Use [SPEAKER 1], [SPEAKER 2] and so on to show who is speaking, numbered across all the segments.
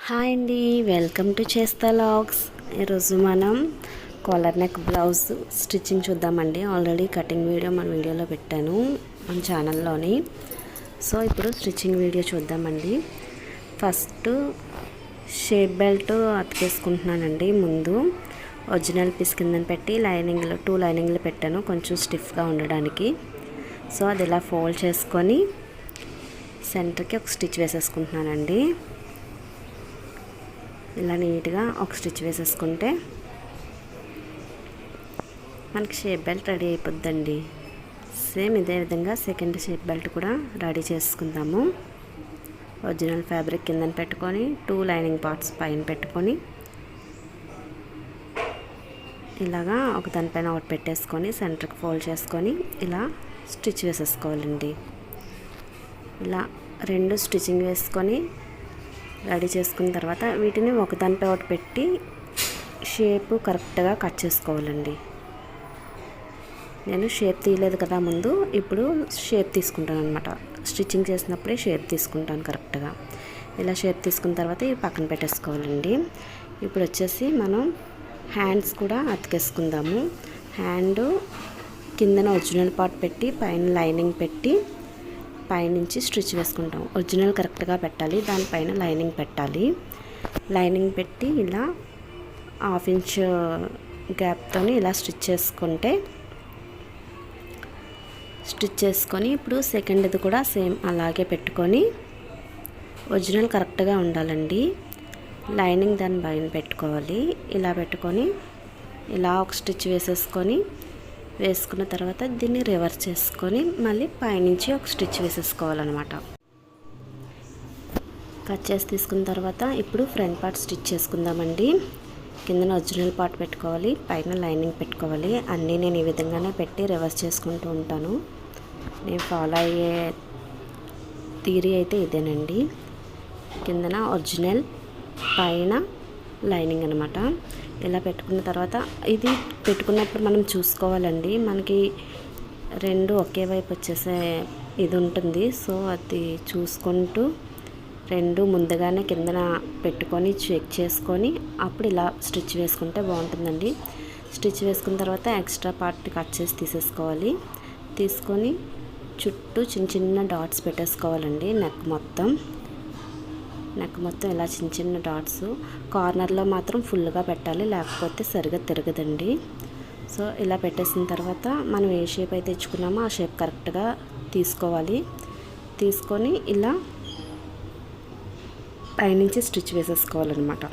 [SPEAKER 1] Hi అండి, welcome to చేస్తా లాగ్స్. ఈరోజు మనం కాలర్ నెక్ బ్లౌజ్ స్టిచ్చింగ్ చూద్దామండి. ఆల్రెడీ కటింగ్ వీడియో మన వీడియోలో పెట్టాను మన ఛానల్లోని. సో ఇప్పుడు స్టిచ్చింగ్ వీడియో చూద్దామండి. ఫస్ట్ షేప్ బెల్ట్ అతికేసుకుంటున్నానండి. ముందు ఒరిజినల్ పీస్ కిందని పెట్టి లైనింగ్లో 2 లైనింగ్లు పెట్టాను కొంచెం స్టిఫ్గా ఉండడానికి. సో అది ఇలా ఫోల్డ్ చేసుకొని సెంటర్కి ఒక స్టిచ్ వేసేసుకుంటున్నానండి. ఇలా నీట్గా ఒక స్టిచ్ వేసేసుకుంటే మనకి షేప్ బెల్ట్ రెడీ అయిపోద్దండి. సేమ్ ఇదే విధంగా సెకండ్ షేప్ బెల్ట్ కూడా రెడీ చేసుకుందాము. ఒరిజినల్ ఫ్యాబ్రిక్ కింద పెట్టుకొని 2 లైనింగ్ పార్ట్స్ పైన పెట్టుకొని ఇలాగా ఒక దానిపైన ఒకటి పెట్టేసుకొని సెంటర్కి ఫోల్డ్ చేసుకొని ఇలా స్టిచ్ వేసేసుకోవాలండి. ఇలా 2 స్టిచ్చింగ్ వేసుకొని రెడీ చేసుకున్న తర్వాత వీటిని ఒకదానిపై ఒకటి పెట్టి షేప్ కరెక్ట్గా కట్ చేసుకోవాలండి. నేను షేప్ తీయలేదు కదా ముందు, ఇప్పుడు షేప్ తీసుకుంటాను అనమాట. స్టిచ్చింగ్ చేసినప్పుడే షేప్ తీసుకుంటాను కరెక్ట్గా. ఇలా షేప్ తీసుకున్న తర్వాత ఇవి పక్కన పెట్టేసుకోవాలండి. ఇప్పుడు వచ్చేసి మనం హ్యాండ్స్ కూడా అతికేసుకుందాము. హ్యాండ్ కిందన ఒరిజినల్ పార్ట్ పెట్టి పైన లైనింగ్ పెట్టి పైనుంచి స్టిచ్ వేసుకుంటాం. ఒరిజినల్ కరెక్ట్గా పెట్టాలి, దానిపైన లైనింగ్ పెట్టాలి. లైనింగ్ పెట్టి ఇలా 1/2 ఇంచ్ గ్యాప్తో ఇలా స్టిచ్ చేసుకొని ఇప్పుడు సెకండ్ది కూడా సేమ్ అలాగే పెట్టుకొని ఒరిజినల్ కరెక్ట్గా ఉండాలండి. లైనింగ్ దాని పైన పెట్టుకోవాలి. ఇలా పెట్టుకొని ఇలా ఒక స్టిచ్ వేసుకున్న తర్వాత దీన్ని రివర్స్ చేసుకొని మళ్ళీ పైనుంచి ఒక స్టిచ్ వేసేసుకోవాలన్నమాట. కట్ చేసి తీసుకున్న తర్వాత ఇప్పుడు ఫ్రంట్ పార్ట్ స్టిచ్ చేసుకుందామండి. కిందన ఒరిజినల్ పార్ట్ పెట్టుకోవాలి, పైన లైనింగ్ పెట్టుకోవాలి. అన్నీ నేను ఈ విధంగానే పెట్టి రివర్స్ చేసుకుంటూ ఉంటాను. నేను ఫాలో అయ్యే థియరీ అయితే ఇదేనండి. కిందన ఒరిజినల్, పైన లైనింగ్ అనమాట. ఇలా పెట్టుకున్న తర్వాత ఇది పెట్టుకున్నప్పుడు మనం చూసుకోవాలండి, మనకి 2 ఒకే వైపు వచ్చేసే ఇది ఉంటుంది. సో అది చూసుకుంటూ 2 ముందుగానే కిందన పెట్టుకొని చెక్ చేసుకొని అప్పుడు ఇలా స్టిచ్ వేసుకుంటే బాగుంటుందండి. స్టిచ్ వేసుకున్న తర్వాత ఎక్స్ట్రా పార్ట్ కట్ చేసి తీసేసుకోవాలి. తీసుకొని చుట్టూ చిన్న చిన్న డాట్స్ పెట్టేసుకోవాలండి. నెక్ మొత్తం ఇలా చిన్న చిన్న డాట్స్. కార్నర్లో మాత్రం ఫుల్గా పెట్టాలి, లేకపోతే సరిగా తిరగదండి. సో ఇలా పెట్టేసిన తర్వాత మనం ఏ షేప్ అయితే తెచ్చుకున్నామో ఆ షేప్ కరెక్ట్గా తీసుకోవాలి. తీసుకొని ఇలా పైనుంచి స్టిచ్ వేసేసుకోవాలన్నమాట.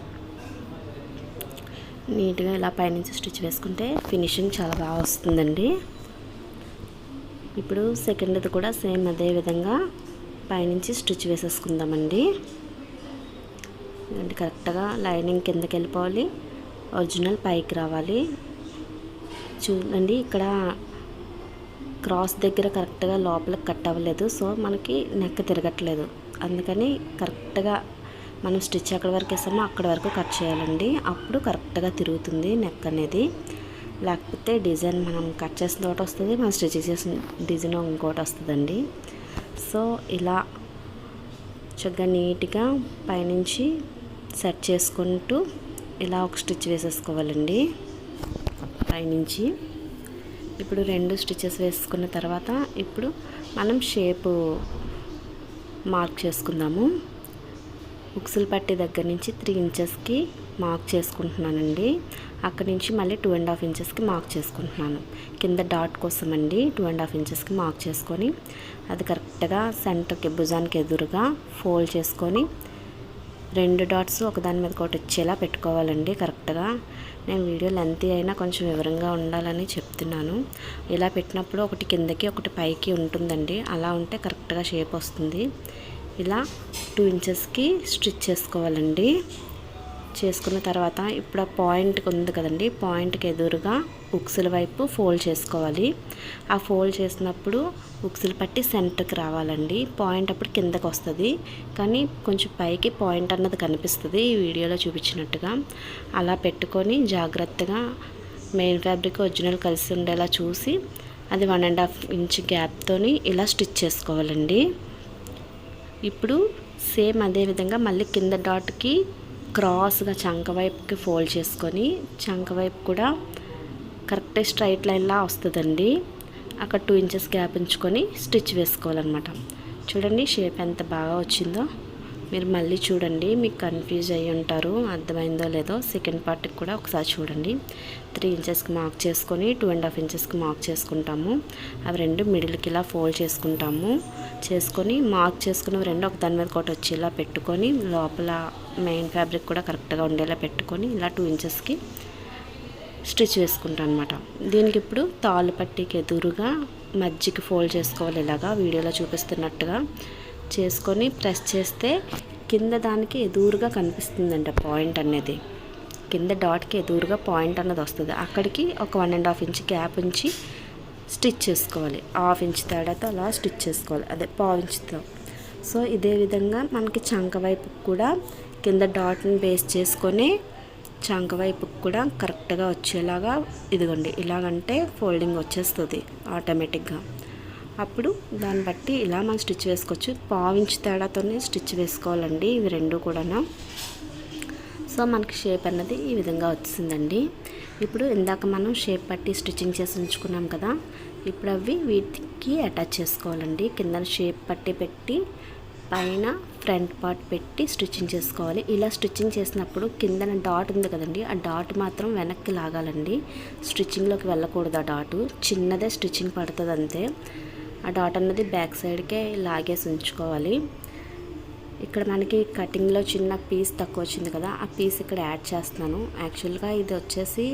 [SPEAKER 1] నీట్గా ఇలా పైనుంచి స్టిచ్ వేసుకుంటే ఫినిషింగ్ చాలా బాగా వస్తుందండి. ఇప్పుడు సెకండ్ది కూడా సేమ్ అదే విధంగా పైనుంచి స్టిచ్ వేసేసుకుందామండి. అంటే కరెక్ట్గా లైనింగ్ కిందకి వెళ్ళిపోవాలి, ఒరిజినల్ పైకి రావాలి. చూడండి, ఇక్కడ క్రాస్ దగ్గర కరెక్ట్గా లోపలికి కట్ అవ్వలేదు. సో మనకి నెక్ తిరగట్లేదు. అందుకని కరెక్ట్గా మనం స్టిచ్ ఎక్కడి వరకు వేసామో అక్కడి వరకు కట్ చేయాలండి. అప్పుడు కరెక్ట్గా తిరుగుతుంది నెక్ అనేది. లేకపోతే డిజైన్ మనం కట్ చేసిన ఒకటి వస్తుంది, మనం స్టిచ్ చేసిన డిజైన్ ఇంకోటి వస్తుందండి. సో ఇలా చక్కగా నీట్గా పైనుంచి సెట్ చేసుకుంటూ ఇలా ఒక స్టిచ్ వేసేసుకోవాలండి పైనుంచి. ఇప్పుడు 2 స్టిచెస్ వేసుకున్న తర్వాత ఇప్పుడు మనం షేపు మార్క్ చేసుకుందాము. ఉక్సులు పట్టి దగ్గర నుంచి 3 ఇంచెస్కి మార్క్ చేసుకుంటున్నానండి. అక్కడి నుంచి మళ్ళీ 2.5 ఇంచెస్కి మార్క్ చేసుకుంటున్నాను. కింద డాట్ కోసం అండి 2.5 ఇంచెస్కి మార్క్ చేసుకొని అది కరెక్ట్గా సెంటర్కి భుజానికి ఎదురుగా ఫోల్డ్ చేసుకొని 2 డాట్స్ ఒకదాని మీద ఒకటి వచ్చేలా పెట్టుకోవాలండి కరెక్ట్గా. నేను వీడియో లెంతీ అయినా కొంచెం వివరంగా ఉండాలని చెప్తున్నాను. ఇలా పెట్టినప్పుడు ఒకటి కిందకి ఒకటి పైకి ఉంటుందండి. అలా ఉంటే కరెక్ట్గా షేప్ వస్తుంది. ఇలా 2 ఇంచెస్కి స్టిచ్ చేసుకోవాలండి. చేసుకున్న తర్వాత ఇప్పుడు ఆ పాయింట్ ఉంది కదండి, పాయింట్కి ఎదురుగా ఉక్సుల వైపు ఫోల్డ్ చేసుకోవాలి. ఆ ఫోల్డ్ చేసినప్పుడు ఉక్సులు పట్టి సెంటర్కి రావాలండి. పాయింట్ అప్పుడు కిందకి వస్తుంది, కానీ కొంచెం పైకి పాయింట్ అన్నది కనిపిస్తుంది ఈ వీడియోలో చూపించినట్టుగా. అలా పెట్టుకొని జాగ్రత్తగా మెయిన్ ఫ్యాబ్రిక్ ఒరిజినల్ కలిసి ఉండేలా చూసి అది 1.5 ఇంచ్ గ్యాప్తో ఇలా స్టిచ్ చేసుకోవాలండి. ఇప్పుడు సేమ్ అదే విధంగా మళ్ళీ కింద డాట్కి క్రాస్గా చంక వైపుకి ఫోల్డ్ చేసుకొని చంక వైపు కూడా కరెక్ట్ స్ట్రైట్ లైన్లా వస్తుందండి. అక్కడ 2 ఇంచెస్ గ్యాప్ ఉంచుకొని స్టిచ్ వేసుకోవాలన్నమాట. చూడండి షేప్ ఎంత బాగా వచ్చిందో. మీరు మళ్ళీ చూడండి, మీకు కన్ఫ్యూజ్ అయ్యి ఉంటారు, అర్థమైందో లేదో. సెకండ్ పార్ట్కి కూడా ఒకసారి చూడండి. 3 ఇంచెస్కి మార్క్ చేసుకొని 2.5 ఇంచెస్కి మార్క్ చేసుకుంటాము. అవి రెండు మిడిల్కి ఇలా ఫోల్డ్ చేసుకొని మార్క్ చేసుకుని రెండు ఒక దాని మీద ఒకటి వచ్చి ఇలా పెట్టుకొని లోపల మెయిన్ ఫ్యాబ్రిక్ కూడా కరెక్ట్గా ఉండేలా పెట్టుకొని ఇలా 2 ఇంచెస్కి స్టిచ్ వేసుకుంటాను అనమాట. దీనికి ఇప్పుడు తాళ్ళు పట్టీకి ఎదురుగా మధ్యకి ఫోల్డ్ చేసుకోవాలి. ఇలాగా వీడియోలో చూపిస్తున్నట్టుగా చేసుకొని ప్రెస్ చేస్తే కింద దానికి ఎదురుగా కనిపిస్తుందంట పాయింట్ అనేది. కింద డాట్కి ఎదురుగా పాయింట్ అన్నది వస్తుంది. అక్కడికి ఒక 1.5 ఇంచ్ గ్యాప్ ఉంచి స్టిచ్ చేసుకోవాలి. 1/2 ఇంచ్ తేడాతో అలా స్టిచ్ చేసుకోవాలి, అదే 1/4 ఇంచ్తో. సో ఇదే విధంగా మనకి చంక వైపు కూడా కింద డాట్ని బేస్ చేసుకొని చంక వైపుకి కూడా కరెక్ట్గా వచ్చేలాగా ఇదిగోండి ఇలాగంటే ఫోల్డింగ్ వచ్చేస్తుంది ఆటోమేటిక్గా. అప్పుడు దాన్ని బట్టి ఇలా మనం స్టిచ్ వేసుకోవచ్చు. 1/4 ఇంచ్ తేడాతోనే స్టిచ్ వేసుకోవాలండి ఇవి రెండు కూడా. సో మనకి షేప్ అన్నది ఈ విధంగా వచ్చిందండి. ఇప్పుడు ఇందాక మనం షేప్ పట్టి స్టిచ్చింగ్ చేసి ఉంచుకున్నాం కదా, ఇప్పుడు అవి వీటికి అటాచ్ చేసుకోవాలండి. కింద షేప్ పట్టి పెట్టి పైన ఫ్రంట్ పార్ట్ పెట్టి స్టిచ్చింగ్ చేసుకోవాలి. ఇలా స్టిచ్చింగ్ చేసినప్పుడు కిందన డాట్ ఉంది కదండి, ఆ డాట్ మాత్రం వెనక్కి లాగాలండి. స్టిచ్చింగ్లోకి వెళ్ళకూడదు. ఆ డాటు చిన్నదే స్టిచ్చింగ్ పడుతుంది అంతే. ఆ డాట్ అన్నది బ్యాక్ సైడ్కే లాగేసి ఉంచుకోవాలి. ఇక్కడ మనకి కటింగ్లో చిన్న పీస్ తక్కువ వచ్చింది కదా, ఆ పీస్ ఇక్కడ యాడ్ చేస్తున్నాను. యాక్చువల్గా ఇది వచ్చేసి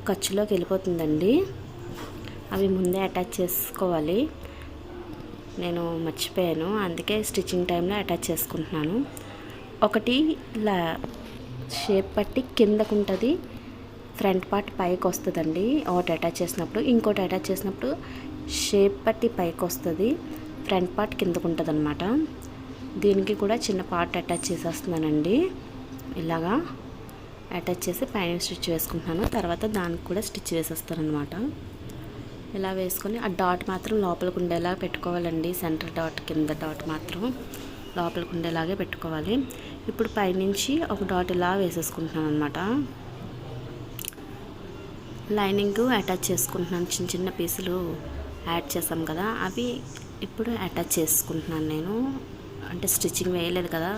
[SPEAKER 1] ఖర్చులోకి వెళ్ళిపోతుందండి. అవి ముందే అటాచ్ చేసుకోవాలి. నేను మర్చిపోయాను, అందుకే స్టిచ్చింగ్ టైంలో అటాచ్ చేసుకుంటున్నాను. ఒకటి ఇలా షేప్ పట్టి కిందకు ఉంటుంది, ఫ్రంట్ పార్ట్ పైకి వస్తుందండి ఒకటి అటాచ్ చేసినప్పుడు. ఇంకోటి అటాచ్ చేసినప్పుడు షేప్ పట్టి పైకి వస్తుంది, ఫ్రంట్ పార్ట్ కిందకు ఉంటుంది అనమాట. దీనికి కూడా చిన్న పార్ట్ అటాచ్ చేసేస్తున్నానండి. ఇలాగా అటాచ్ చేసి పైన స్టిచ్ వేసుకుంటున్నాను. తర్వాత దానికి కూడా స్టిచ్ వేసేస్తాను అనమాట. ఇలా వేసుకొని ఆ డాట్ మాత్రం లోపలికి ఉండేలా పెట్టుకోవాలండి. సెంటర్ డాట్ కింద డాట్ మాత్రం లోపలికి ఉండేలాగే పెట్టుకోవాలి. ఇప్పుడు పైనుంచి ఒక డాట్ ఇలా వేసేసుకుంటున్నాను అనమాట. లైనింగ్ అటాచ్ చేసుకుంటున్నాను. చిన్న చిన్న పీసులు యాడ్ చేసాం కదా, అవి ఇప్పుడు అటాచ్ చేసుకుంటున్నాను నేను. అంటే స్టిచ్చింగ్ వేయలేదు కదా,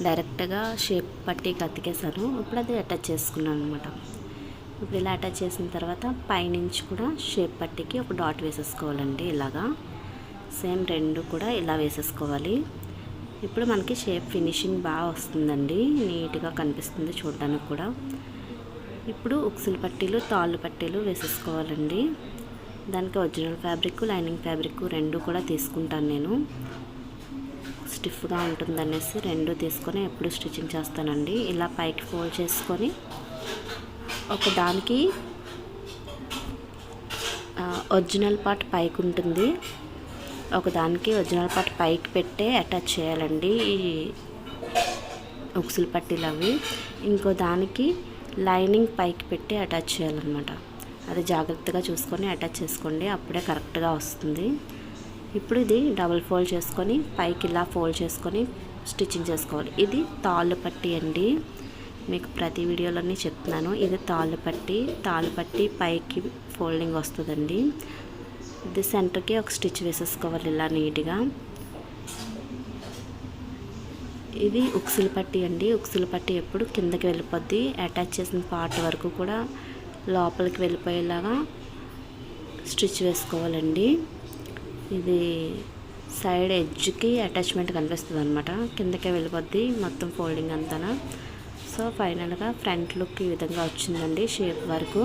[SPEAKER 1] డైరెక్ట్గా షేప్ పట్టి అతికేసాను. ఇప్పుడు అది అటాచ్ చేసుకున్నాను అనమాట. ఇప్పుడు ఇలా అటాచ్ చేసిన తర్వాత పైనుంచి కూడా షేప్ పట్టికి ఒక డాట్ వేసేసుకోవాలండి. ఇలాగా సేమ్ రెండు కూడా ఇలా వేసేసుకోవాలి. ఇప్పుడు మనకి షేప్ ఫినిషింగ్ బాగా వస్తుందండి, నీట్గా కనిపిస్తుంది చూడడానికి కూడా. ఇప్పుడు ఉక్సులు పట్టీలు తాళ్ళు పట్టీలు వేసేసుకోవాలండి. దానికి ఒరిజినల్ ఫ్యాబ్రిక్ లైనింగ్ ఫ్యాబ్రిక్ రెండు కూడా తీసుకుంటాను నేను. స్టిఫ్గా ఉంటుందనేసి రెండు తీసుకొని ఎప్పుడు స్టిచ్చింగ్ చేస్తానండి. ఇలా పైకి ఫోల్డ్ చేసుకొని ఒక దానికి ఒరిజినల్ పార్ట్ పైకి ఉంటుంది, ఒకదానికి ఒరిజినల్ పార్ట్ పైకి పెట్టే అటాచ్ చేయాలండి ఈ ఉక్సులు పట్టీలు అవి. ఇంకో దానికి లైనింగ్ పైకి పెట్టి అటాచ్ చేయాలన్నమాట. అది జాగ్రత్తగా చూసుకొని అటాచ్ చేసుకోండి, అప్పుడే కరెక్ట్గా వస్తుంది. ఇప్పుడు ఇది డబుల్ ఫోల్డ్ చేసుకొని పైకి ఇలా ఫోల్డ్ చేసుకొని స్టిచ్చింగ్ చేసుకోవాలి. ఇది తాళ్ళు పట్టీ అండి, మీకు ప్రతి వీడియోలోనే చెప్తున్నాను. ఇది తాళ్ళు పట్టి పైకి ఫోల్డింగ్ వస్తుందండి. ఇది సెంటర్కి ఒక స్టిచ్ వేసేసుకోవాలి ఇలా నీట్గా. ఇది ఉక్సులు పట్టీ అండి. ఉక్సులు పట్టీ ఎప్పుడు కిందకి వెళ్ళిపోద్ది. అటాచ్ చేసిన పార్ట్ వరకు కూడా లోపలికి వెళ్ళిపోయేలాగా స్టిచ్ వేసుకోవాలండి. ఇది సైడ్ ఎడ్జ్కి అటాచ్మెంట్ కనిపిస్తుంది అనమాట, కిందకే వెళ్ళిపోద్ది మొత్తం ఫోల్డింగ్ అంతా. సో ఫైనల్గా ఫ్రంట్ లుక్ ఈ విధంగా వచ్చిందండి. షేప్ వరకు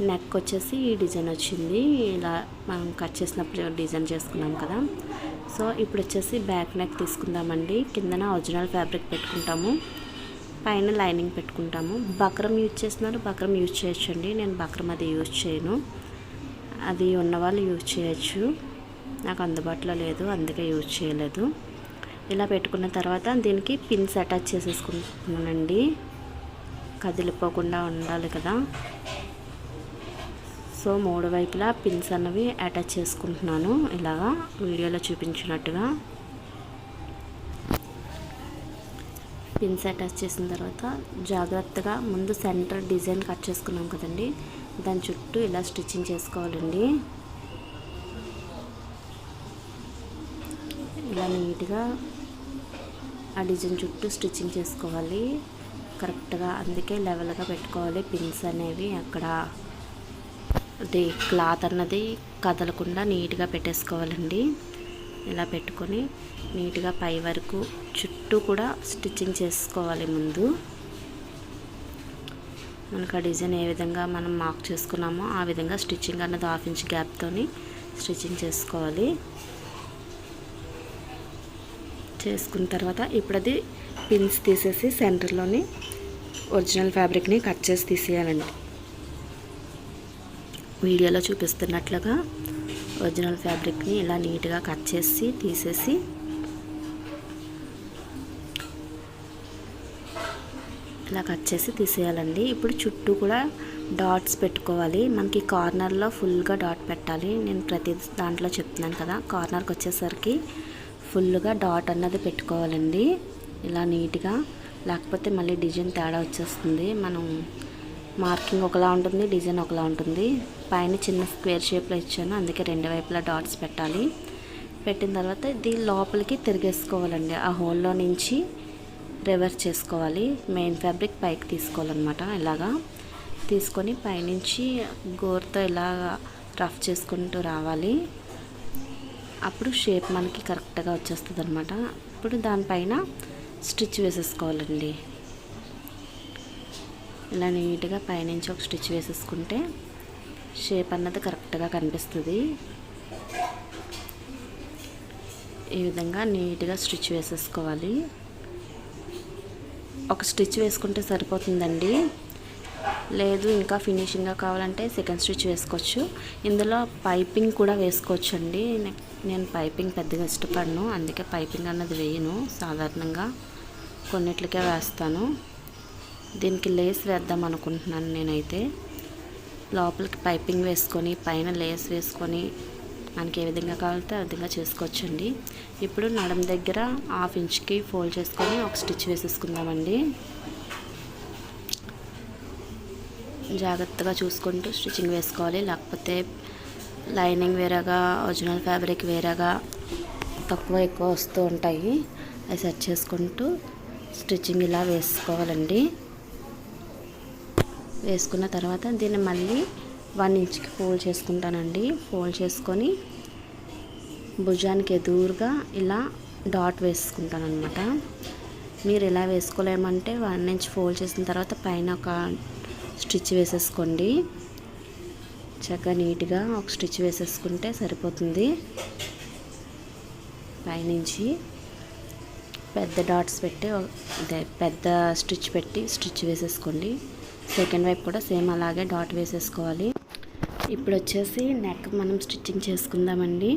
[SPEAKER 1] నెక్ వచ్చేసి ఈ డిజైన్ వచ్చింది. ఇలా మనం కట్ చేసినప్పుడు డిజైన్ చేసుకున్నాం కదా. సో ఇప్పుడు వచ్చేసి బ్యాక్ నెక్ తీసుకుందామండి. కిందన ఒరిజినల్ ఫ్యాబ్రిక్ పెట్టుకుంటాము, పైన లైనింగ్ పెట్టుకుంటాము. బక్రం యూజ్ చేస్తున్నారు, బక్రం యూజ్ చేయొచ్చండి. నేను బక్రం అది యూజ్ చేయను, అది ఉన్నవాళ్ళు యూజ్ చేయొచ్చు. నాకు అందుబాటులో లేదు, అందుకే యూజ్ చేయలేదు. ఇలా పెట్టుకున్న తర్వాత దీనికి పిన్స్ అటాచ్ చేసేసుకుంటున్నానండి, కదిలిపోకుండా ఉండాలి కదా. సో 3 వైపులా పిన్స్ అన్నవి అటాచ్ చేసుకుంటున్నాను ఇలాగా వీడియోలో చూపించినట్టుగా. పిన్స్ అటాచ్ చేసిన తర్వాత జాగ్రత్తగా ముందు సెంటర్ డిజైన్ కట్ చేసుకున్నాం కదండి, దాని చుట్టూ ఇలా స్టిచ్చింగ్ చేసుకోవాలండి. ఇలా నీట్గా ఆ డిజైన్ చుట్టూ స్టిచ్చింగ్ చేసుకోవాలి కరెక్ట్గా. అందుకే లెవెల్గా పెట్టుకోవాలి పిన్స్ అనేవి. అక్కడ అది క్లాత్ అన్నది కదలకుండా నీట్గా పెట్టేసుకోవాలండి. ఇలా పెట్టుకొని నీట్గా పై వరకు చుట్టూ కూడా స్టిచ్చింగ్ చేసుకోవాలి. ముందు మనకు ఆ డిజైన్ ఏ విధంగా మనం మార్క్ చేసుకున్నామో ఆ విధంగా స్టిచ్చింగ్ అన్నది 1/2 ఇంచ్ గ్యాప్తోని స్టిచ్చింగ్ చేసుకోవాలి. చేసుకున్న తర్వాత ఇప్పుడు అది పిన్స్ తీసేసి సెంటర్లోని ఒరిజినల్ ఫ్యాబ్రిక్ని కట్ చేసి తీసేయాలండి. వీడియోలో చూపిస్తున్నట్లుగా ఒరిజినల్ ఫ్యాబ్రిక్ని ఇలా నీట్గా కట్ చేసి తీసేసి ఇలా కట్ చేసి తీసేయాలండి. ఇప్పుడు చుట్టూ కూడా డాట్స్ పెట్టుకోవాలి. మనకి కార్నర్లో ఫుల్గా డాట్ పెట్టాలి. నేను ప్రతి దాంట్లో చెప్తున్నాను కదా, కార్నర్కి వచ్చేసరికి ఫుల్గా డాట్ అన్నది పెట్టుకోవాలండి ఇలా నీట్గా. లేకపోతే మళ్ళీ డిజైన్ తేడా వచ్చేస్తుంది. మనం మార్కింగ్ ఒకలా ఉంటుంది, డిజైన్ ఒకలా ఉంటుంది. పైన చిన్న స్క్వేర్ షేప్లో ఇచ్చాను, అందుకే 2 వైపులా డాట్స్ పెట్టాలి. పెట్టిన తర్వాత ఇది లోపలికి తిరిగేసుకోవాలండి. ఆ హోల్లో నుంచి రివర్స్ చేసుకోవాలి. మెయిన్ ఫ్యాబ్రిక్ పైకి తీసుకోవాలన్నమాట. ఇలాగా తీసుకొని పైనుంచి గోరుతో ఇలా రఫ్ చేసుకుంటూ రావాలి. అప్పుడు షేప్ మనకి కరెక్ట్గా వచ్చేస్తుంది అనమాట. ఇప్పుడు దానిపైన స్టిచ్ వేసేసుకోవాలండి. ఇలా నీట్గా పైనుంచి ఒక స్టిచ్ వేసేసుకుంటే షేప్ అన్నది కరెక్ట్గా కనిపిస్తుంది. ఈ విధంగా నీట్గా స్టిచ్ వేసేసుకోవాలి. ఒక స్టిచ్ వేసుకుంటే సరిపోతుందండి. లేదు ఇంకా ఫినిషింగ్గా కావాలంటే సెకండ్ స్టిచ్ వేసుకోవచ్చు. ఇందులో పైపింగ్ కూడా వేసుకోవచ్చు అండి. నేను పైపింగ్ పెద్దగా ఇష్టపడను, అందుకే పైపింగ్ అన్నది వేయను. సాధారణంగా కొన్నిట్లకే వేస్తాను. దీనికి లేస్ వేద్దాం అనుకుంటున్నాను నేనైతే. లోపలికి పైపింగ్ వేసుకొని పైన లేస్ వేసుకొని మనకి ఏ విధంగా కావాలంటే ఆ విధంగా చేసుకోవచ్చండి. ఇప్పుడు నడుం దగ్గర 1/2 ఇంచ్కి ఫోల్డ్ చేసుకొని ఒక స్టిచ్ వేసేసుకుందామండి. జాగ్రత్తగా చూసుకుంటూ స్టిచ్చింగ్ వేసుకోవాలి. లేకపోతే లైనింగ్ వేరేగా, ఒరిజినల్ ఫ్యాబ్రిక్ వేరేగా తక్కువ ఎక్కువ వస్తూ ఉంటాయి. అవి సెట్ చేసుకుంటూ స్టిచ్చింగ్ ఇలా వేసుకోవాలండి. వేసుకున్న తర్వాత దీన్ని మళ్ళీ 1 ఇంచ్కి ఫోల్డ్ చేసుకుంటానండి. ఫోల్డ్ చేసుకొని భుజానికి ఎదురుగా ఇలా డాట్ వేసుకుంటాను అనమాట. మీరు ఇలా వేసుకోలేమంటే 1 ఇంచ్ ఫోల్డ్ చేసిన తర్వాత పైన ఒక స్టిచ్ వేసేసుకోండి. చక్కగా నీట్గా ఒక స్టిచ్ వేసేసుకుంటే సరిపోతుంది. పైనుంచి పెద్ద డాట్స్ పెట్టి పెద్ద స్టిచ్ పెట్టి స్టిచ్ వేసేసుకోండి. సెకండ్ వైపు కూడా సేమ్ అలాగే డాట్ వేసేసుకోవాలి. ఇప్పుడు వచ్చేసి నెక్ మనం స్టిచ్చింగ్ చేసుకుందామండి.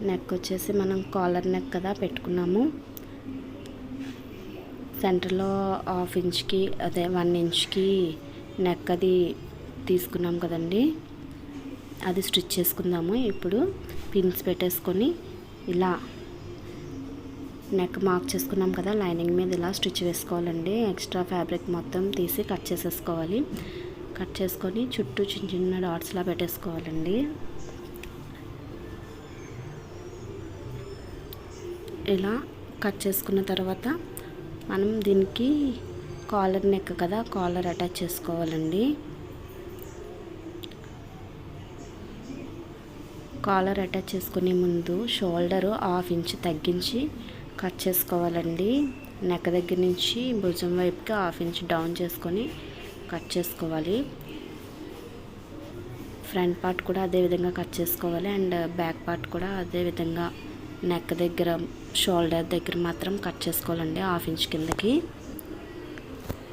[SPEAKER 1] నెక్ వచ్చేసి మనం కాలర్ నెక్ కదా పెట్టుకున్నాము. సెంటర్లో 1/2 ఇంచ్కి 1 ఇంచ్కి నెక్ అది తీసుకున్నాం కదండి, అది స్టిచ్ చేసుకుందాము. ఇప్పుడు పిన్స్ పెట్టేసుకొని ఇలా నెక్ మార్క్ చేసుకున్నాం కదా, లైనింగ్ మీద ఇలా స్టిచ్ వేసుకోవాలండి. ఎక్స్ట్రా ఫ్యాబ్రిక్ మొత్తం తీసి కట్ చేసేసుకోవాలి. కట్ చేసుకొని చుట్టూ చిన్న చిన్న డాట్స్లా పెట్టేసుకోవాలండి. ఇలా కట్ చేసుకున్న తర్వాత మనం దీనికి కాలర్ నెక్ కదా, కాలర్ అటాచ్ చేసుకోవాలండి. కాలర్ అటాచ్ చేసుకునే ముందు షోల్డరు 1/2 ఇంచ్ తగ్గించి కట్ చేసుకోవాలండి. నెక్ దగ్గర నుంచి భుజం వైపుకి 1/2 ఇంచ్ డౌన్ చేసుకొని కట్ చేసుకోవాలి. ఫ్రంట్ పార్ట్ కూడా అదే విధంగా కట్ చేసుకోవాలి. అండ్ బ్యాక్ పార్ట్ కూడా అదే విధంగా నెక్ దగ్గర షోల్డర్ దగ్గర మాత్రం కట్ చేసుకోవాలండి 1/2 ఇంచ్ కిందకి.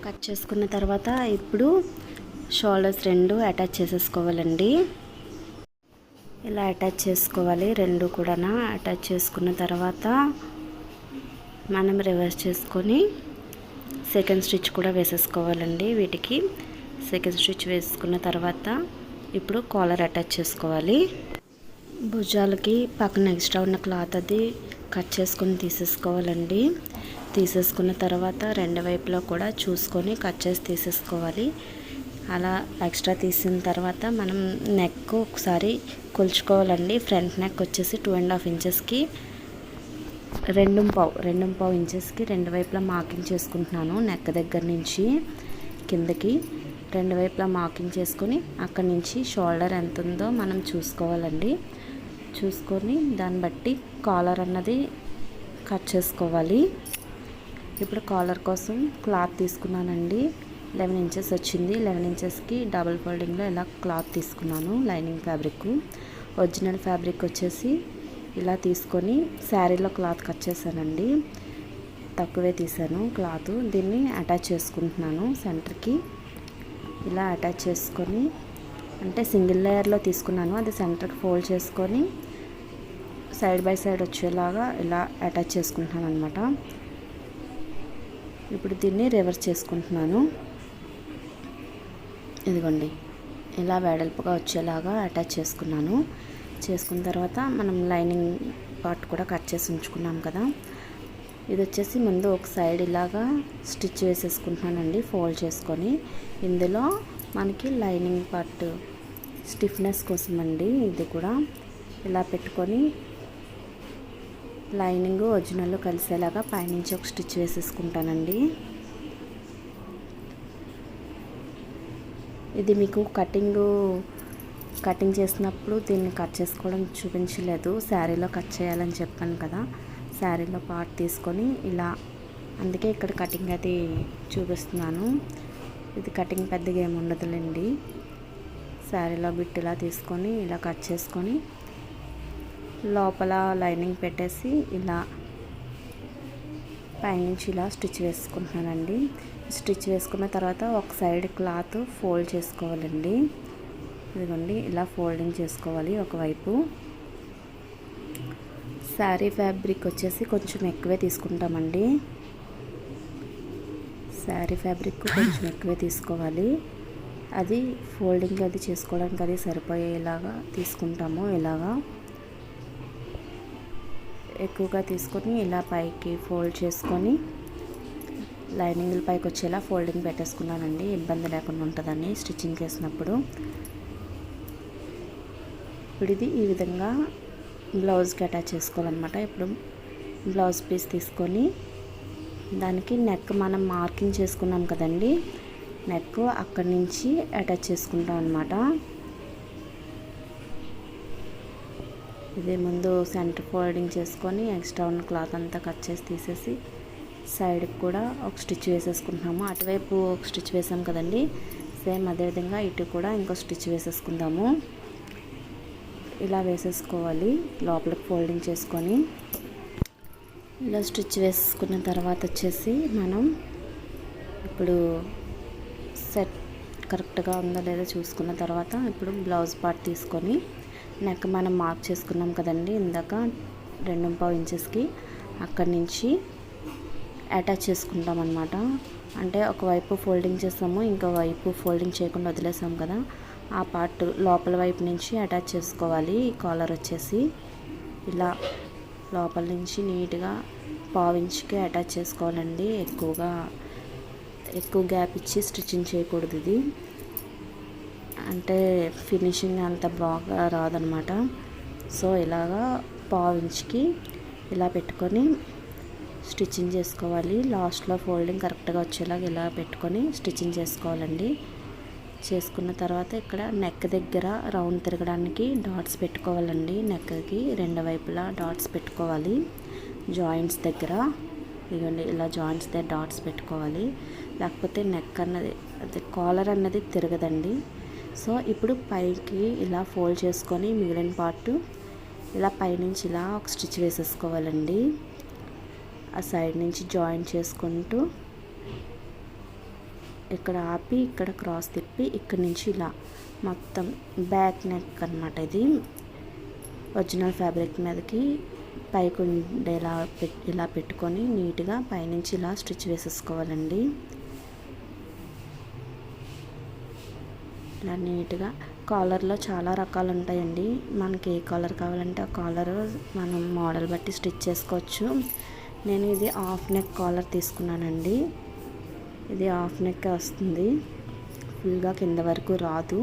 [SPEAKER 1] కట్ చేసుకున్న తర్వాత ఇప్పుడు షోల్డర్స్ 2 అటాచ్ చేసేసుకోవాలండి. ఇలా అటాచ్ చేసుకోవాలి. 2 కూడా అటాచ్ చేసుకున్న తర్వాత మనం రివర్స్ చేసుకొని సెకండ్ స్టిచ్ కూడా వేసేసుకోవాలండి. వీటికి సెకండ్ స్టిచ్ వేసుకున్న తర్వాత ఇప్పుడు కాలర్ అటాచ్ చేసుకోవాలి. భుజాలకి పక్కన ఎక్స్ట్రా ఉన్న క్లాత్ అది కట్ చేసుకొని తీసేసుకోవాలండి. తీసేసుకున్న తర్వాత రెండు వైపులా కూడా చూసుకొని కట్ చేసి తీసేసుకోవాలి. అలా ఎక్స్ట్రా తీసిన తర్వాత మనం నెక్ ఒకసారి కొలుచుకోవాలండి. ఫ్రంట్ నెక్ వచ్చేసి 2.5 ఇంచెస్కి 2.5 ఇంచెస్కి రెండు వైపులా మార్కింగ్ చేసుకుంటున్నాను. నెక్ దగ్గర నుంచి కిందకి రెండు వైపులా మార్కింగ్ చేసుకొని అక్కడి నుంచి షోల్డర్ ఎంత ఉందో మనం చూసుకోవాలండి. చూసుకొని దాన్ని బట్టి కాలర్ అన్నది కట్ చేసుకోవాలి. ఇప్పుడు కాలర్ కోసం క్లాత్ తీసుకున్నానండి. 11 ఇంచెస్ వచ్చింది. 11 ఇంచెస్కి డబుల్ ఫోల్డింగ్లో ఇలా క్లాత్ తీసుకున్నాను. లైనింగ్ ఫ్యాబ్రిక్, ఒరిజినల్ ఫ్యాబ్రిక్ వచ్చేసి ఇలా తీసుకొని శారీలో క్లాత్ కట్ చేశానండి. తక్కువే తీసాను క్లాత్. దీన్ని అటాచ్ చేసుకుంటున్నాను సెంటర్కి. ఇలా అటాచ్ చేసుకొని, అంటే సింగిల్ లేయర్లో తీసుకున్నాను, అది సెంటర్కి ఫోల్డ్ చేసుకొని సైడ్ బై సైడ్ వచ్చేలాగా ఇలా అటాచ్ చేసుకుంటున్నాను అనమాట. ఇప్పుడు దీన్ని రివర్స్ చేసుకుంటున్నాను. ఇదిగోండి ఇలా వెడల్పుగా వచ్చేలాగా అటాచ్ చేసుకున్నాను. చేసుకున్న తర్వాత మనం లైనింగ్ పార్ట్ కూడా కట్ చేసి ఉంచుకున్నాం కదా, ఇది వచ్చేసి ముందు ఒక సైడ్ ఇలాగా స్టిచ్ వేసేసుకుంటున్నానండి ఫోల్డ్ చేసుకొని. ఇందులో మనకి లైనింగ్ పార్ట్ స్టిఫ్నెస్ కోసం అండి ఇది కూడా. ఇలా పెట్టుకొని లైనింగ్ ఒరిజినల్ కలిసేలాగా పైనుంచి ఒక స్టిచ్ వేసేసుకుంటానండి. ఇది మీకు కటింగ్ చేసినప్పుడు దీన్ని కట్ చేసుకోవడం చూపించలేదు, శారీలో కట్ చేయాలని చెప్పాను కదా. శారీలో పార్ట్ తీసుకొని ఇలా, అందుకే ఇక్కడ కటింగ్ అది చూపిస్తున్నాను. ఇది కటింగ్ పెద్దగా ఏమి ఉండదులేండి. శారీలో బిట్ ఇలా తీసుకొని ఇలా కట్ చేసుకొని లోపల లైనింగ్ పెట్టేసి ఇలా పైనుంచి ఇలా స్టిచ్ వేసుకుంటున్నానండి. స్టిచ్ వేసుకున్న తర్వాత ఒక సైడ్ క్లాత్ ఫోల్డ్ చేసుకోవాలండి. ఇదిగోండి ఇలా ఫోల్డింగ్ చేసుకోవాలి ఒకవైపు. శారీ ఫ్యాబ్రిక్ వచ్చేసి కొంచెం ఎక్కువే తీసుకుంటామండి. శారీ ఫ్యాబ్రిక్ కొంచెం ఎక్కువే తీసుకోవాలి. అది ఫోల్డింగ్ అది చేసుకోవడానికి అది సరిపోయేలాగా తీసుకుంటాము. ఇలాగా ఎక్కువగా తీసుకొని ఇలా పైకి ఫోల్డ్ చేసుకొని లైనింగ్లు పైకి వచ్చేలా ఫోల్డింగ్ పెట్టేసుకున్నానండి, ఇబ్బంది లేకుండా ఉంటుందని స్టిచ్చింగ్ చేసినప్పుడు. ఇప్పుడు ఇది ఈ విధంగా బ్లౌజ్కి అటాచ్ చేసుకోవాలన్నమాట. ఇప్పుడు బ్లౌజ్ పీస్ తీసుకొని దానికి నెక్ మనం మార్కింగ్ చేసుకున్నాం కదండి, నెక్ అక్కడి నుంచి అటాచ్ చేసుకుంటాం అన్నమాట. ఇది ముందు సెంటర్ ఫోల్డింగ్ చేసుకొని ఎక్స్ట్రా ఉన్న క్లాత్ అంతా కట్ చేసి తీసేసి సైడ్కి కూడా ఒక స్టిచ్ వేసేసుకుంటున్నాము. అటువైపు ఒక స్టిచ్ వేసాం కదండి, సేమ్ అదేవిధంగా ఇటు కూడా ఇంకో స్టిచ్ వేసేసుకుందాము. ఇలా వేసేసుకోవాలి లోపలికి ఫోల్డింగ్ చేసుకొని. ఇలా స్టిచ్ వేసుకున్న తర్వాత వచ్చేసి మనం ఇప్పుడు సెట్ కరెక్ట్గా ఉందో లేదో చూసుకున్న తర్వాత ఇప్పుడు బ్లౌజ్ పార్ట్ తీసుకొని నెక్ మనం మార్క్ చేసుకున్నాం కదండి ఇందాక 2.5 ఇంచెస్కి, అక్కడి నుంచి అటాచ్ చేసుకుంటాం అన్నమాట. అంటే ఒకవైపు ఫోల్డింగ్ చేస్తాము, ఇంకో వైపు ఫోల్డింగ్ చేయకుండా వదిలేసాం కదా, ఆ పార్ట్ లోపల వైపు నుంచి అటాచ్ చేసుకోవాలి. కాలర్ వచ్చేసి ఇలా లోపల నుంచి నీట్గా 1/4 ఇంచ్కి అటాచ్ చేసుకోవాలండి. ఎక్కువ గ్యాప్ ఇచ్చి స్టిచ్చింగ్ చేయకూడదు. ఇది అంటే ఫినిషింగ్ అంత బాగా రాదనమాట. సో ఇలాగా 1/4 ఇంచ్కి ఇలా పెట్టుకొని స్టిచ్చింగ్ చేసుకోవాలి. లాస్ట్లో ఫోల్డింగ్ కరెక్ట్గా వచ్చేలాగా ఇలా పెట్టుకొని స్టిచ్చింగ్ చేసుకోవాలండి. చేసుకున్న తర్వాత ఇక్కడ నెక్ దగ్గర రౌండ్ తిరగడానికి డాట్స్ పెట్టుకోవాలండి. నెక్కి రెండు వైపులా డాట్స్ పెట్టుకోవాలి. జాయింట్స్ దగ్గర ఇదిగోండి ఇలా జాయింట్స్ దగ్గర డాట్స్ పెట్టుకోవాలి, లేకపోతే నెక్ అన్నది కాలర్ అన్నది తిరగదండి. సో ఇప్పుడు పైకి ఇలా ఫోల్డ్ చేసుకొని మిగిలిన పార్ట్ ఇలా పైనుంచి ఇలా ఒక స్టిచ్ వేసేసుకోవాలండి. ఆ సైడ్ నుంచి జాయిన్ చేసుకుంటూ ఇక్కడ ఆపి ఇక్కడ క్రాస్ తిప్పి ఇక్కడి నుంచి ఇలా మొత్తం బ్యాక్ నెక్ అన్నమాట. ఇది ఒరిజినల్ ఫ్యాబ్రిక్ మీదకి పైకి ఉండేలా ఇలా పెట్టుకొని నీట్గా పైనుంచి ఇలా స్టిచ్ వేసేసుకోవాలండి. ఇలా నీట్గా కాలర్లో చాలా రకాలు ఉంటాయండి. మనకి ఏ కాలర్ కావాలంటే ఆ కాలర్ మనం మోడల్ బట్టి స్టిచ్ చేసుకోవచ్చు. నేను ఇది హాఫ్ నెక్ కాలర్ తీసుకున్నానండి. ఇది హాఫ్ నెక్ వస్తుంది, ఫుల్గా కింద వరకు రాదు.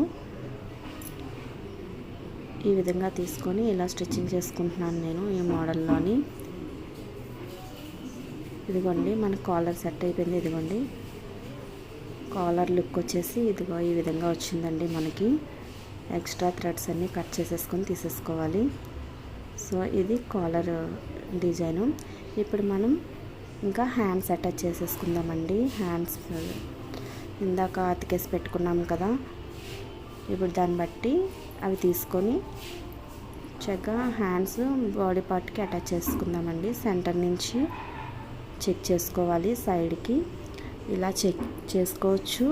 [SPEAKER 1] ఈ విధంగా తీసుకొని ఇలా స్టిచ్చింగ్ చేసుకుంటున్నాను నేను ఈ మోడల్లోని. ఇదిగోండి మన కాలర్ సెట్ అయిపోయింది. ఇదిగోండి కాలర్ లుక్ వచ్చేసి ఇదిగో ఈ విధంగా వచ్చిందండి. మనకి ఎక్స్ట్రా థ్రెడ్స్ అన్నీ కట్ చేసేసుకొని తీసేసుకోవాలి. సో ఇది కాలర్ డిజైను. ఇప్పుడు మనం ఇంకా హ్యాండ్స్ అటాచ్ చేసేసుకుందామండి. హ్యాండ్స్ ఇందాక అతికేసి పెట్టుకున్నాం కదా, ఇప్పుడు దాన్ని బట్టి అవి తీసుకొని చక్కగా హ్యాండ్స్ బాడీ పార్ట్కి అటాచ్ చేసుకుందామండి. సెంటర్ నుంచి చెక్ చేసుకోవాలి, సైడ్కి ఇలా చెక్ చేసుకోవచ్చు.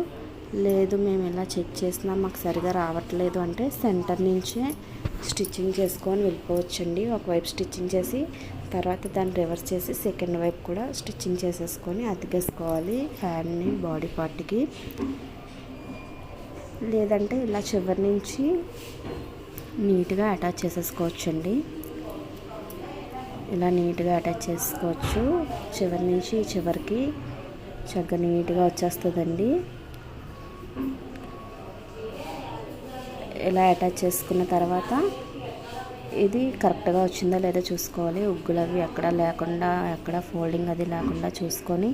[SPEAKER 1] లేదు మేము ఇలా చెక్ చేసినా మాకు సరిగా రావట్లేదు అంటే సెంటర్ నుంచే స్టిచ్చింగ్ చేసుకొని వెళ్ళిపోవచ్చండి. ఒకవైపు స్టిచ్చింగ్ చేసి తర్వాత దాన్ని రివర్స్ చేసి సెకండ్ వైపు కూడా స్టిచ్చింగ్ చేసేసుకొని అతికేసుకోవాలి హ్యాండ్ని బాడీ పార్ట్కి. లేదంటే ఇలా చివరి నుంచి నీట్గా అటాచ్ చేసేసుకోవచ్చండి. ఇలా నీట్గా అటాచ్ చేసుకోవచ్చు. చివరి నుంచి చివరికి చక్కగా నీట్గా వచ్చేస్తుందండి. ఇలా అటాచ్ చేసుకున్న తర్వాత ఇది కరెక్ట్గా వచ్చిందా లేదా చూసుకోవాలి. ఉగ్గులు అవి ఎక్కడ లేకుండా, ఎక్కడ ఫోల్డింగ్ అది లేకుండా చూసుకొని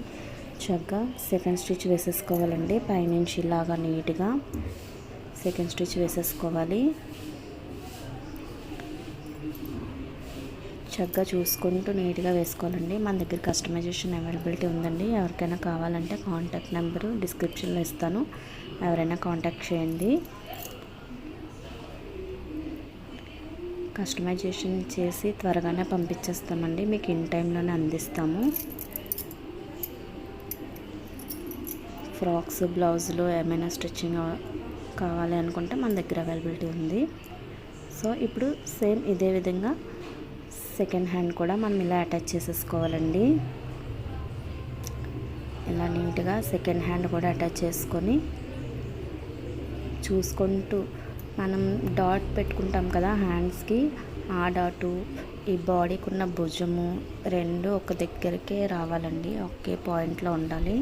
[SPEAKER 1] చక్కగా సెకండ్ స్టిచ్ వేసేసుకోవాలండి. పైనుంచి ఇలాగా నీట్గా సెకండ్ స్టిచ్ వేసేసుకోవాలి. చక్కగా చూసుకుంటూ నీట్గా వేసుకోవాలండి. మన దగ్గర కస్టమైజేషన్ అవైలబిలిటీ ఉందండి. ఎవరికైనా కావాలంటే కాంటాక్ట్ నెంబరు డిస్క్రిప్షన్లో ఇస్తాను, ఎవరైనా కాంటాక్ట్ చేయండి. కస్టమైజేషన్ చేసి త్వరగానే పంపించేస్తామండి, మీకు ఇన్ టైంలోనే అందిస్తాము. ఫ్రాక్స్, బ్లౌజులు ఏమైనా స్టిచ్చింగ్ కావాలి అనుకుంటే మన దగ్గర అవైలబిలిటీ ఉంది. సో ఇప్పుడు సేమ్ ఇదే విధంగా సెకండ్ హ్యాండ్ కూడా మనం ఇలా అటాచ్ చేసేసుకోవాలండి. ఇలా నీట్గా సెకండ్ హ్యాండ్ కూడా అటాచ్ చేసుకొని చూసుకుంటూ మనం డాట్ పెట్టుకుంటాం కదా హ్యాండ్స్కి, ఆ డాటు ఈ బాడీకి ఉన్న భుజము రెండు ఒక దగ్గరికే రావాలండి, ఒకే పాయింట్లో ఉండాలి.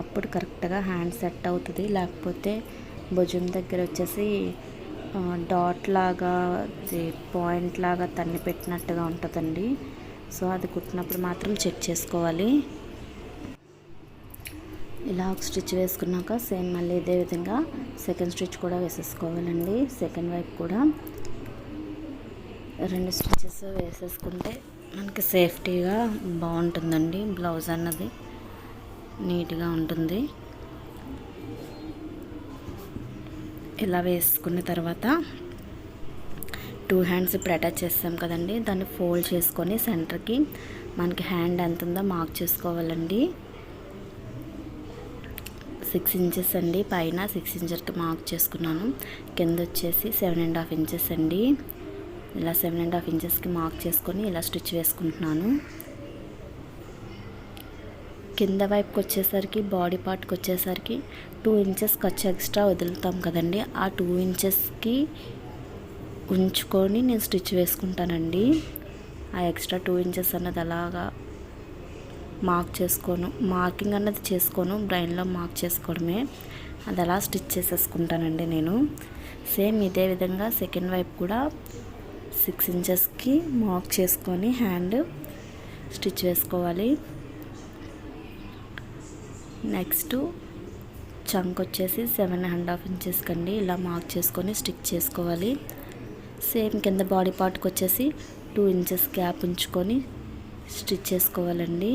[SPEAKER 1] అప్పుడు కరెక్ట్గా హ్యాండ్ సెట్ అవుతుంది. లేకపోతే భుజం దగ్గర వచ్చేసి డాట్ లాగా పాయింట్ లాగా తన్ని పెట్టినట్టుగా ఉంటుందండి. సో అది కుట్టినప్పుడు మాత్రం చెక్ చేసుకోవాలి. ఇలా ఒక స్టిచ్ వేసుకున్నాక సేమ్ మళ్ళీ ఇదే విధంగా సెకండ్ స్టిచ్ కూడా వేసేసుకోవాలండి. సెకండ్ వైపు కూడా 2 స్టిచెస్ వేసేసుకుంటే మనకి సేఫ్టీగా బాగుంటుందండి. బ్లౌజ్ అన్నది నీట్గా ఉంటుంది. ఇలా వేసుకున్న తర్వాత 2 హ్యాండ్స్ ఇప్పుడు అటాచ్ చేస్తాం కదండి, దాన్ని ఫోల్డ్ చేసుకొని సెంటర్కి మనకి హ్యాండ్ ఎంత ఉందో మార్క్ చేసుకోవాలండి. 6 ఇంచెస్ అండి. పైన 6 ఇంచెస్కి మార్క్ చేసుకున్నాను. కింద వచ్చేసి 7.5 ఇంచెస్ అండి. ఇలా 7.5 ఇంచెస్కి మార్క్ చేసుకొని ఇలా స్టిచ్ వేసుకుంటున్నాను. కింద వైపుకి వచ్చేసరికి బాడీ పార్ట్కి వచ్చేసరికి 2 ఇంచెస్ ఖర్చు ఎక్స్ట్రా వదులుతాం కదండి, ఆ 2 ఇంచెస్కి ఉంచుకొని నేను స్టిచ్ వేసుకుంటానండి. ఆ ఎక్స్ట్రా 2 ఇంచెస్ అన్నది అలాగా మార్క్ చేసుకోను, మార్కింగ్ అన్నది చేసుకోను, బ్రెయిన్లో మార్క్ చేసుకోవడమే. అది అలా స్టిచ్ చేసేసుకుంటానండి నేను. సేమ్ ఇదే విధంగా సెకండ్ వైపు కూడా 6 ఇంచెస్కి మార్క్ చేసుకొని హ్యాండ్ స్టిచ్ వేసుకోవాలి. నెక్స్ట్ చంక్ వచ్చేసి 7.5 ఇంచెస్ కండి ఇలా మార్క్ చేసుకొని స్టిచ్ చేసుకోవాలి. సేమ్ కింద బాడీ పార్ట్కి వచ్చేసి 2 ఇంచెస్ గ్యాప్ ఉంచుకొని స్టిచ్ చేసుకోవాలండి.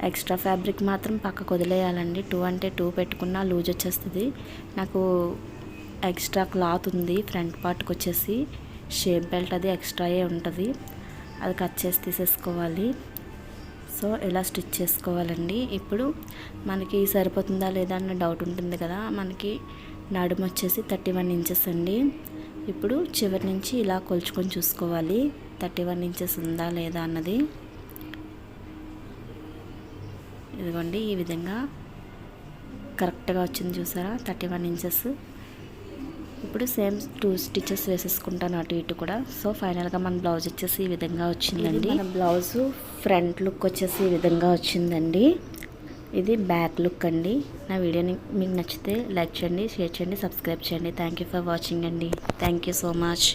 [SPEAKER 1] ఎక్స్ట్రా ఫ్యాబ్రిక్ మాత్రం పక్కకు వదిలేయాలండి. 2 అంటే 2 పెట్టుకున్నా లూజ్ వచ్చేస్తుంది. నాకు ఎక్స్ట్రా క్లాత్ ఉంది ఫ్రంట్ పార్ట్కి వచ్చేసి, షేప్ బెల్ట్ అది ఎక్స్ట్రాయే ఉంటుంది, అది కట్ చేసి తీసేసుకోవాలి. సో ఇలా స్టిచ్ చేసుకోవాలండి. ఇప్పుడు మనకి సరిపోతుందా లేదా అన్న డౌట్ ఉంటుంది కదా, మనకి నడుము వచ్చేసి 31 ఇంచెస్ అండి. ఇప్పుడు చివరి నుంచి ఇలా కొలుచుకొని చూసుకోవాలి 31 ఇంచెస్ ఉందా లేదా అన్నది. ఇదిగోండి ఈ విధంగా కరెక్ట్గా వచ్చింది చూసారా 31 ఇంచెస్. ఇప్పుడు సేమ్ 2 స్టిచెస్ వేసేసుకుంటాను అటు ఇటు కూడా. సో ఫైనల్గా మన బ్లౌజ్ వచ్చేసి ఈ విధంగా వచ్చిందండి. మన బ్లౌజు ఫ్రంట్ లుక్ వచ్చేసి ఈ విధంగా వచ్చిందండి. ఇది బ్యాక్ లుక్ అండి. నా వీడియోని మీకు నచ్చితే లైక్ చేయండి, షేర్ చేయండి, సబ్స్క్రైబ్ చేయండి. థ్యాంక్ యూ ఫర్ వాచింగ్ అండి. Thank you so much.